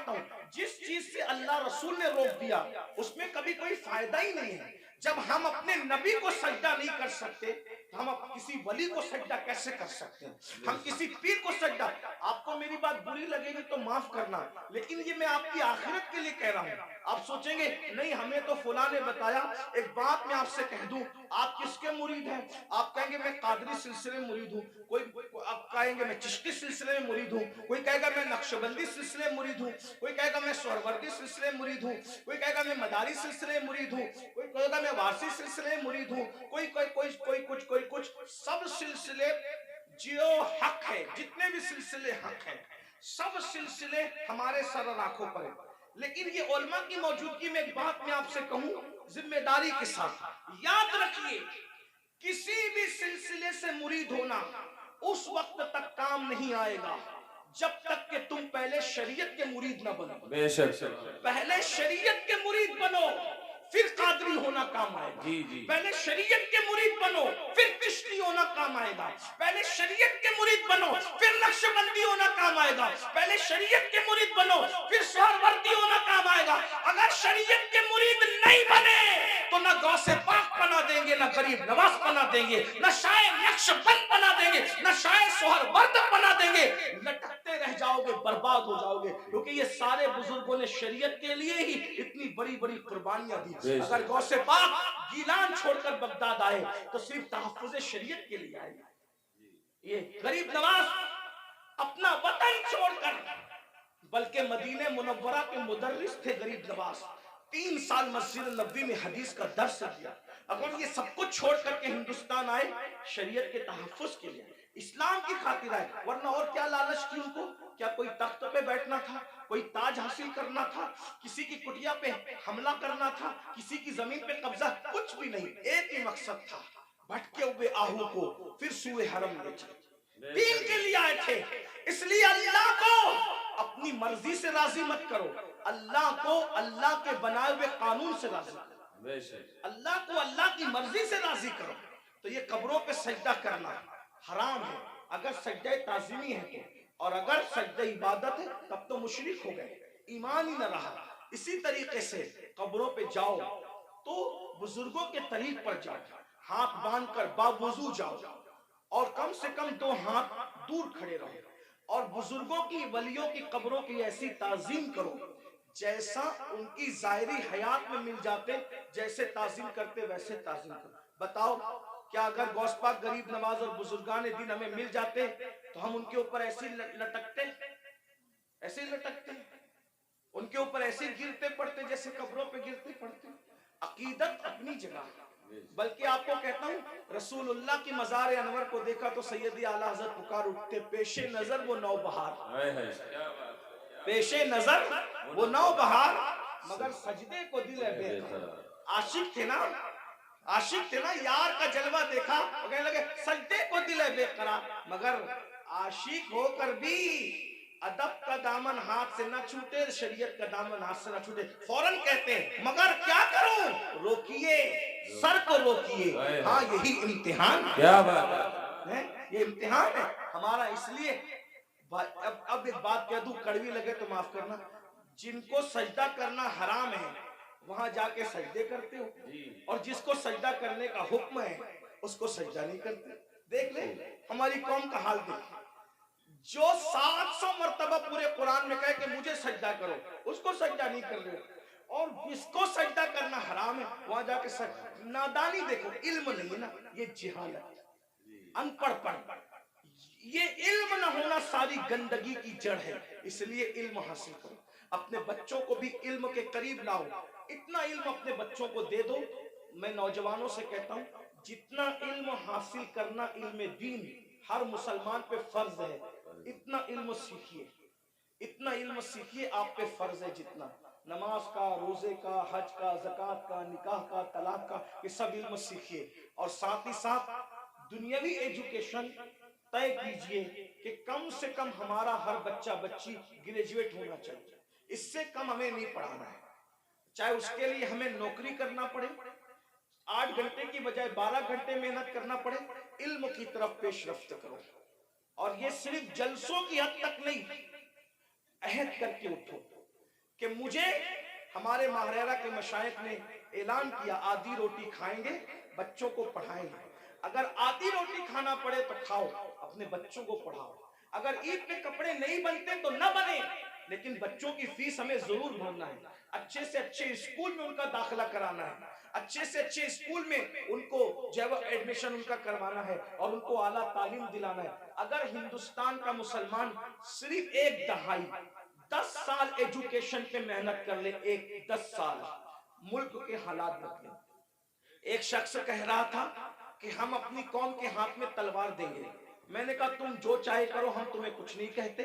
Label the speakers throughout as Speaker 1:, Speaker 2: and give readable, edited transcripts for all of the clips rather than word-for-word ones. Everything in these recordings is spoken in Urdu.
Speaker 1: کہتا ہوں جس چیز سے اللہ رسول نے روک دیا اس میں کبھی کوئی فائدہ ہی نہیں ہے. جب ہم اپنے نبی کو سجدہ نہیں کر سکتے ہم کسی ولی کو سجدہ کیسے کر سکتے ہیں؟ ہم کسی پیر کو سجدہ. آپ کو میری بات بری لگے گی تو معاف کرنا, لیکن یہ میں آپ کی آخرت کے لیے کہہ رہا ہوں. آپ سوچیں گے نہیں ہمیں تو فلاں نے بتایا. ایک بات میں آپ سے کہہ دوں, آپ کس کے مرید ہیں؟ آپ کہیں گے میں قادری سلسلے میں مرید ہوں, کوئی آپ کہیں گے میں چشتی سلسلے میں مرید ہوں, کوئی کہے گا میں نقشبندی سلسلے میں مرید ہوں, کوئی کہے گا میں سہروردی سلسلے میں مرید ہوں, کوئی کہے گا میں مداری سلسلے میں مرید ہوں, کوئی کہے گا میں وارسی سلسلے میں مرید ہوں, کوئی کچھ. سب سلسلے جو حق ہے, جتنے بھی سلسلے حق ہیں سب سلسلے ہمارے سر اور آنکھوں پر ہیں. لیکن یہ علماء کی موجودگی میں ایک بات میں آپ سے کہوں ذمہ داری کے ساتھ, یاد رکھیے کسی بھی سلسلے سے مرید ہونا اس وقت تک کام نہیں آئے گا جب تک کہ تم پہلے شریعت کے مرید نہ بنو.
Speaker 2: بے شک
Speaker 1: پہلے شریعت کے مرید بنو پھر قادری ہونا کام آئے گا. پہلے شریعت کے مرید بنو پھر چشتی ہونا کام آئے گا. پہلے شریعت کے مرید بنو پھر نقشبندی ہونا کام آئے گا. پہلے شریعت کے مرید بنو پھر سہروردی ہونا کام آئے گا. اگر شریعت کے مرید نہیں بنے تو نہ غوث پاک بنا دیں گے, نہ غریب نواز بنا دیں گے, نہ شاعر نقشبند بنا دیں گے, نہ شاعر سہرورد بنا دیں گے. لٹکتے رہ جاؤ گے, برباد ہو جاؤ گے, کیونکہ یہ سارے بزرگوں نے شریعت کے لیے ہی اتنی بڑی بڑی قربانیاں دی. اگر غوث پاک گیلان چھوڑ کر بغداد آئے تو صرف تحفظ شریعت کے لیے آئے. یہ غریب نواز اپنا وطن چھوڑ کر, بلکہ مدینہ منورہ کے مدرس تھے غریب نواز, 3 سال مسجد نبوی میں حدیث کا درس دیا. اگر یہ سب کچھ چھوڑ کر کے ہندوستان آئے شریعت کے تحفظ کے لیے, اسلام کی خاطر آئے, ورنہ اور کیا لالچ کی ان کو؟ کیا کوئی تخت پہ بیٹھنا تھا, کوئی تاج حاصل کرنا تھا, کسی کی کٹیا پہ حملہ کرنا تھا, کسی کی زمین پہ قبضہ؟ کچھ بھی نہیں. ایک ہی مقصد تھا, بھٹکے ہوئے آہو کو پھر سوئے حرم لے چلے. دین کے لیے آئے تھے. اس لیے اللہ کو اپنی مرضی سے راضی مت کرو, اللہ کو اللہ کے بنائے ہوئے قانون سے راضی کرو. اللہ کو اللہ کی مرضی سے راضی کرو. تو یہ قبروں پہ سجدہ کرنا حرام ہے اگر سجدہ تعظیمی ہے تو, اور اگر سجدہ عبادت ہے تب تو مشرک ہو گئے, ایمان ہی نہ رہا. اسی طریقے سے قبروں پہ جاؤ تو بزرگوں کے طریق پر جاؤ, ہاتھ باندھ کر باوضو جاؤ, اور کم سے کم 2 ہاتھ دور کھڑے رہو, اور بزرگوں کی ولیوں کی قبروں کی ایسی تعظیم کرو جیسا ان کی ظاہری حیات میں مل جاتے, جیسے تعظیم کرتے ویسے تعظیم کرو. بتاؤ کیا اگر غوث پاک غریب نواز اور بزرگان دین ہمیں مل جاتے تو ہم ان کے اوپر ایسے لٹکتے, ایسے لٹکتے, ان کے اوپر ایسے گرتے پڑتے جیسے قبروں پہ گرتے پڑتے؟ عقیدت اپنی جگہ. بلکہ آپ کو کہتا ہوں رسول اللہ کی مزار انور کو دیکھا تو سیدی اعلیٰ حضرت پکار اٹھتے, پیش نظر وہ نو بہار, پیش نظر وہ نو بہار, مگر سجدے کو دل ہے بے قرار. عاشق تھے نا, عاشق تھے نا, یار کا جلوہ دیکھا وہ کہنے لگے سجدے کو دل ہے بے قرار, مگر عاشق ہو کر بھی ادب کا دامن ہاتھ سے نہ چھوٹے, شریعت کا دامن ہاتھ سے نہ چھوٹے. فوراً کہتے ہیں مگر کیا کروں, روکیے سر کو روکیے, ہاں یہی امتحان.
Speaker 2: کیا بات
Speaker 1: ہے, یہ امتحان ہے ہمارا. اس لیے اب ایک بات کہہ دوں, کڑوی لگے تو معاف کرنا, جن کو سجدہ کرنا حرام ہے وہاں جا کے سجدے کرتے ہو, اور جس کو سجدہ کرنے کا حکم ہے اس کو سجدہ نہیں کرتے. دیکھ لیں ہماری قوم کا حال دیکھ, جو 700 مرتبہ پورے قرآن میں کہے کہ مجھے سجدہ کرو اس کو سجدہ نہیں کر رہے, اور جس کو سجدہ کرنا حرام ہے وہاں جا کے سجدہ. نادانی دیکھو, علم نہیں ہے نا, یہ جہالت, ان پڑھ پڑھ. یہ علم نہ ہونا ساری گندگی کی جڑ ہے. اس لیے علم حاصل کرو, اپنے بچوں کو بھی علم کے قریب لاؤ. اتنا علم اپنے بچوں کو دے دو. میں نوجوانوں سے کہتا ہوں جتنا علم حاصل کرنا علم دین ہر مسلمان پہ فرض ہے, اتنا علم سیکھیے, اتنا علم سیکھیے, آپ پہ فرض ہے جتنا. نماز کا, روزے کا, حج کا, زکوٰۃ کا, نکاح کا, طلاق کا, یہ سب علم سیکھیے. اور ساتھ ہی ساتھ دنیاوی ایجوکیشن طے کیجئے کہ کم سے کم ہمارا ہر بچہ بچی گریجویٹ ہونا چاہیے. اس سے کم ہمیں نہیں پڑھانا ہے, چاہے اس کے لیے ہمیں نوکری کرنا پڑے, 8 گھنٹے کی بجائے 12 گھنٹے محنت کرنا پڑے. علم کی طرف پیش رفت کرو, اور یہ صرف جلسوں کی حد تک نہیں, عہد کر کے اٹھو. کہ مجھے ہمارے ماہرہ کے مشائخ نے اعلان کیا آدھی روٹی کھائیں گے، بچوں کو پڑھائیں گے. اگر آدھی روٹی کھانا پڑے تو کھاؤ، اپنے بچوں کو پڑھاؤ. اگر عید پہ کپڑے نہیں بنتے تو نہ بنے، لیکن بچوں کی فیس ہمیں ضرور بھرنا ہے. اچھے سے اچھے اسکول میں ان کا داخلہ کرانا ہے، اچھے سے اچھے اسکول میں ان کو جو ہے ایڈمیشن ان کا کروانا ہے اور ان کو اعلیٰ تعلیم دلانا ہے. اگر ہندوستان کا مسلمان صرف ایک دہائی 10 سال ایجوکیشن پہ محنت کر لے، 10 سال، ملک کے حالات بدلیں. ایک شخص کہہ رہا تھا کہ ہم اپنی قوم کے ہاتھ میں تلوار دیں گے. میں نے کہا تم جو چاہے کرو، ہم تمہیں کچھ نہیں کہتے،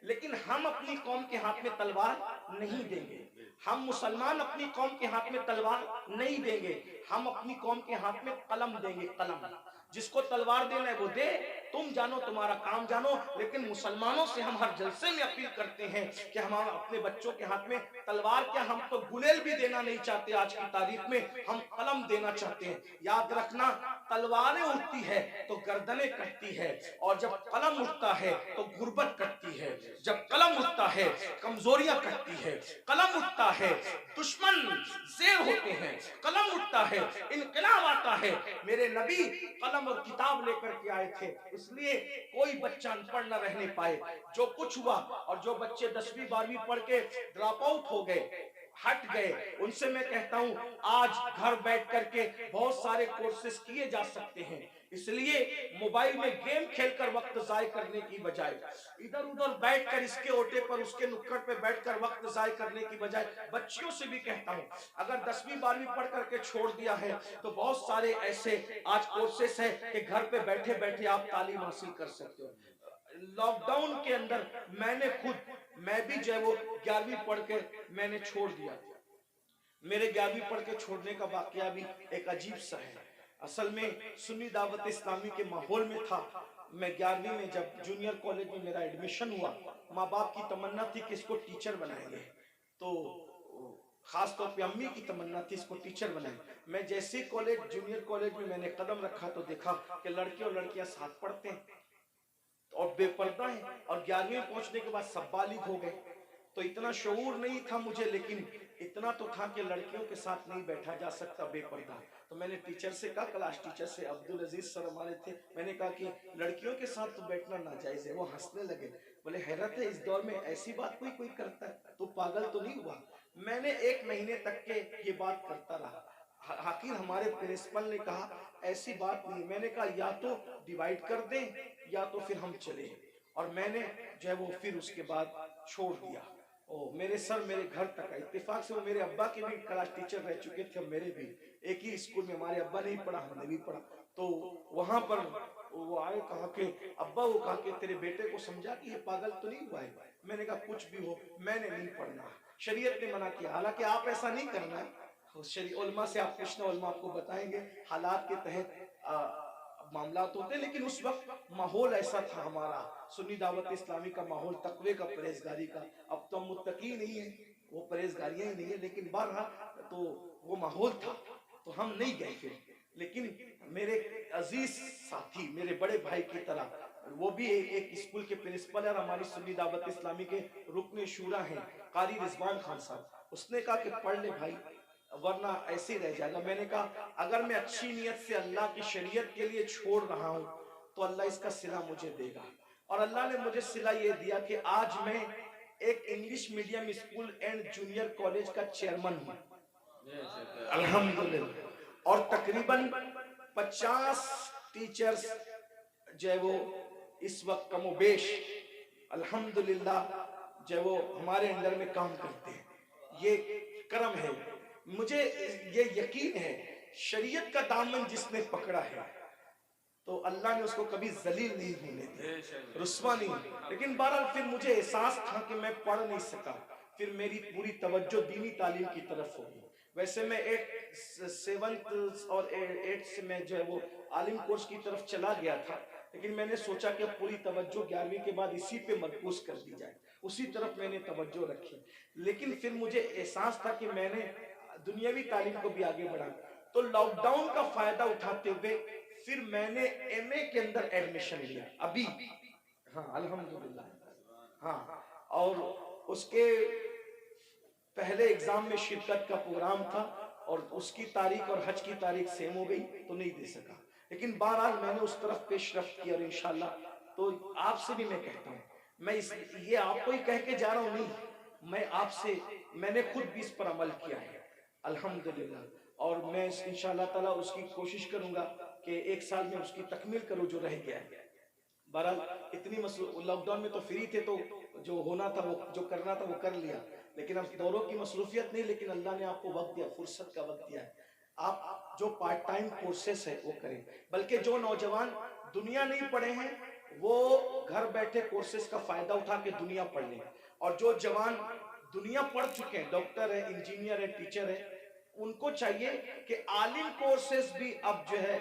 Speaker 1: لیکن ہم اپنی قوم کے ہاتھ میں تلوار نہیں دیں گے. ہم مسلمان اپنی قوم کے ہاتھ میں تلوار نہیں دیں گے، ہم اپنی قوم کے ہاتھ میں قلم دیں گے. قلم، جس کو تلوار دینا ہے وہ دے، تم جانو، تمہارا کام جانو. لیکن مسلمانوں سے ہم ہر جلسے میں اپیل کرتے ہیں کہ ہم اپنے بچوں کے ہاتھ میں تلوار کیا، ہم تو گلیل بھی دینا نہیں چاہتے. آج کی تاریخ میں ہم قلم دینا چاہتے ہیں. یاد رکھنا، تلواریں اٹھتی ہے تو گردنیں کٹتی ہے، اور جب قلم اٹھتا ہے تو غربت کٹتی ہے. جب قلم اٹھتا ہے کمزوریاں کٹتی ہے، قلم اٹھتا ہے دشمن زیر ہوتے ہیں، قلم اٹھتا ہے انقلاب آتا ہے. میرے نبی قلم اور کتاب لے کر کے آئے تھے، اس لیے کوئی بچہ ان پڑھ نہ رہنے پائے. جو کچھ ہوا، اور جو بچے 10ویں 12ویں پڑھ کے ڈراپ آؤٹ ہو گئے، ہٹ گئے، ان سے میں کہتا ہوں آج گھر بیٹھ کر کے بہت سارے کورسز کیے جا سکتے ہیں. اس لیے موبائل میں گیم کھیل کر وقت ضائع کرنے کی بجائے، ادھر ادھر بیٹھ کر اس کے اوٹے پر اس کے نکڑ پہ بیٹھ کر وقت ضائع کرنے کی بجائے، بچیوں سے بھی کہتا ہوں اگر 10ویں 12ویں پڑھ کر کے چھوڑ دیا ہے تو بہت سارے ایسے آج کورسز ہیں کہ گھر پہ بیٹھے بیٹھے آپ تعلیم حاصل کر سکتے ہو. لاک ڈاؤن کے اندر میں بھی جو ہے وہ 11ویں پڑھ کے میں نے چھوڑ دیا. میرے 11ویں پڑھ کے چھوڑنے کا واقعہ بھی ایک عجیب سا ہے. اصل میں سنی دعوت اسلامی کے ماحول میں تھا. میں 11ویں میں جب جونیئر کالج میں میرا ایڈمیشن ہوا، ماں باپ کی تمنا تھی کہ اس کو ٹیچر بنائیں گے، تو خاص طور پہ امی کی تمنا تھی اس کو ٹیچر بنائیں. میں جیسے کالج جونیئر کالج میں نے قدم رکھا تو دیکھا کہ لڑکے اور لڑکیاں ساتھ پڑھتے ہیں اور بے پردہ ہیں، اور 11ویں پہنچنے کے بعد سب بالغ ہو گئے. تو اتنا شعور نہیں تھا مجھے، لیکن اتنا تو تھا کہ لڑکیوں کے ساتھ نہیں بیٹھا جا سکتا بے پردہ. تو میں نے ٹیچر سے کہا، کلاس ٹیچر سے، عبدالعزیز سر ہمارے تھے، میں نے کہا کہ لڑکیوں کے ساتھ تو بیٹھنا ناجائز ہے. وہ ہنسنے لگے، بولے حیرت ہے اس دور میں ایسی بات کوئی کرتا ہے، تو پاگل تو نہیں ہوا. میں نے 1 مہینے تک کے یہ بات کرتا رہا. آخر ہمارے پرنسپل نے کہا ایسی بات نہیں. میں نے کہا یا تو ڈیوائیڈ کر دیں یا تو پھر ہم چلیں، اور میں نے جو ہے وہ پھر اس کے بعد چھوڑ دیا. میرے سر میرے گھر تک آئے. اتفاق سے وہ میرے ابا کے بھی کلاس ٹیچر رہ چکے تھے، میرے بھی ایک ہی اسکول میں. ہمارے ابا نہیں پڑھا، ہم نے بھی پڑھا. تو وہاں پر وہ آئے، کہا کہ ابا، وہ کہا کہ تیرے بیٹے کو سمجھا کہ یہ پاگل تو نہیں ہوا ہے. میں نے کہا کچھ بھی ہو میں نے نہیں پڑھنا، شریعت نے منع کیا. حالانکہ آپ ایسا نہیں کرنا ہے، علماء سے آپ پوچھنا، علماء آپ کو بتائیں گے حالات کے تحت معاملات ہوتے ہیں. لیکن اس وقت ماحول ایسا تھا ہمارا سنی دعوت اسلامی کا ماحول، تقوی کا، پرہیزگاری کا. اب تو ہم متقی نہیں ہیں، وہ پرہیزگاریاں ہی نہیں ہیں، لیکن بہرحال تو وہ ماحول تھا تو ہم نہیں گئے پھر. لیکن میرے عزیز ساتھی، میرے بڑے بھائی کی طرح، وہ بھی ایک اسکول کے پرنسپل اور ہماری سنی دعوت اسلامی کے رکن شورا ہیں، قاری رضوان خان صاحب. اس نے کہا کہ پڑھ لے بھائی ورنہ ایسے ہی رہ جائے گا. میں نے کہا اگر میں اچھی نیت سے اللہ کی شریعت کے لیے چھوڑ رہا ہوں تو اللہ اس کا صلہ مجھے دے گا. اور اللہ نے مجھے صلہ یہ دیا کہ آج میں ایک English medium school and junior college کا چیئرمن ہوں الحمدللہ. اور تقریباً 50 ٹیچرز جو ہے وہ اس وقت کم و بیش الحمدللہ جو ہے وہ ہمارے اندر میں کام کرتے ہیں. یہ کرم ہے. مجھے یہ یقین ہے شریعت کا دامن جس نے پکڑا ہے تو اللہ نے اس کو کبھی ذلیل نہیں ہونے دیا، رسوا نہیں. لیکن بہرحال پھر مجھے احساس تھا کہ میں پڑھ نہیں سکا. پھر میری پوری توجہ دینی تعلیم کی طرف ہوگی. ویسے میں 7th اور 8th سے میں جو ہے وہ عالم کورس کی طرف چلا گیا تھا، لیکن میں نے سوچا کہ پوری توجہ 11ویں کے بعد اسی پہ مرکوز کر دی جائے، اسی طرف میں نے توجہ رکھی. لیکن پھر مجھے احساس تھا کہ میں نے دنیاوی تعلیم کو بھی آگے بڑھا. تو لاک ڈاؤن کا فائدہ اٹھاتے ہوئے پھر میں نے ایم اے کے اندر ایڈمیشن لیا ابھی. ہاں الحمدللہ. ہاں، اور اس کے پہلے ایگزام میں شرکت کا پروگرام تھا اور اس کی تاریخ اور حج کی تاریخ سیم ہو گئی تو نہیں دے سکا، لیکن بہرحال میں نے اس طرف پیش رفت کیا، اور انشاءاللہ تو آپ سے بھی میں کہتا ہوں، میں یہ آپ کو ہی کہہ کے جا رہا ہوں نہیں، میں آپ سے، میں نے خود بھی اس پر عمل کیا ہے الحمدللہ، اور میں انشاءاللہ تعالیٰ اس کی کوشش کروں گا کہ ایک سال میں اس کی تکمیل کروں جو رہ گیا ہے۔ بہرحال اتنی لاک ڈاؤن میں تو فری تھے، تو جو ہونا تھا وہ جو کرنا تھا وہ کر لیا، لیکن اب دوروں کی مصروفیت نہیں، لیکن اللہ نے آپ کو وقت دیا، فرصت کا وقت دیا ہے، آپ جو پارٹ ٹائم کورسز ہے وہ کریں، بلکہ جو نوجوان دنیا نہیں پڑھے ہیں وہ گھر بیٹھے کورسز کا فائدہ اٹھا کے دنیا پڑھ لیں، اور جو جوان دنیا پڑھ چکے ہیں، ڈاکٹر ہیں، انجینئر ہیں، ٹیچر ہیں، ان کو چاہیے کہ عالم کورسز بھی اب جو ہے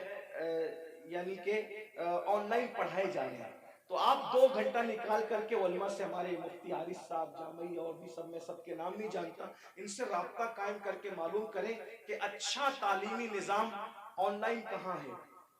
Speaker 1: یعنی کہ آن لائن پڑھائے جا رہے ہیں، تو آپ 2 گھنٹہ نکال کر کے علماء سے، ہمارے مفتی حارث صاحب جامعی اور بھی سب، میں سب کے نام نہیں جانتا، ان سے رابطہ قائم کر کے معلوم کریں کہ اچھا تعلیمی نظام آن لائن کہاں ہے،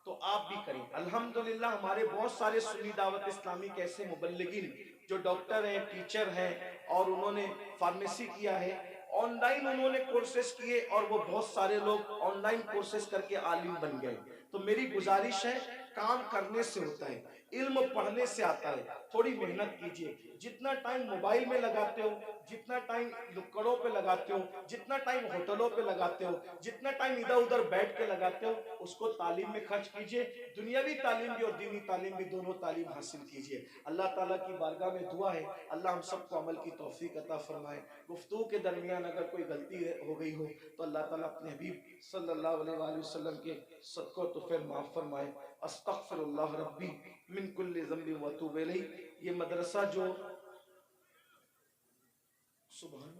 Speaker 1: تو آپ بھی کریں۔ الحمدللہ ہمارے بہت سارے سنی دعوت اسلامی کے ایسے مبلغین جو ڈاکٹر ہیں، ٹیچر ہیں، اور انہوں نے فارمیسی کیا ہے، آن لائن انہوں نے کورسز کیے، اور وہ بہت سارے لوگ آن لائن کورسز کر کے عالم بن گئے۔ تو میری گزارش ہے، کام کرنے سے ہوتا ہے، علم پڑھنے سے آتا ہے، تھوڑی محنت کیجئے، جتنا ٹائم موبائل میں لگاتے ہو، جتنا ٹائم لکڑوں پہ لگاتے ہو، جتنا ٹائم ہوٹلوں پہ لگاتے ہو، جتنا ٹائم ادھر ادھر بیٹھ کے لگاتے ہو، اس کو تعلیم میں خرچ کیجئے، دنیاوی تعلیم بھی اور دینی تعلیم بھی، دونوں تعلیم حاصل کیجئے۔ اللہ تعالیٰ کی بارگاہ میں دعا ہے، اللہ ہم سب کو عمل کی توفیق عطا فرمائے۔ گفتگو کے درمیان اگر کوئی غلطی ہو گئی ہو تو اللہ تعالیٰ اپنے حبیب صلی اللہ علیہ وآلہ وسلم کے صدقہ تو پھر معاف فرمائے۔ استغفر اللہ ربی من کل ذنب و اتوب الیہ۔ یہ مدرسہ جو سبحان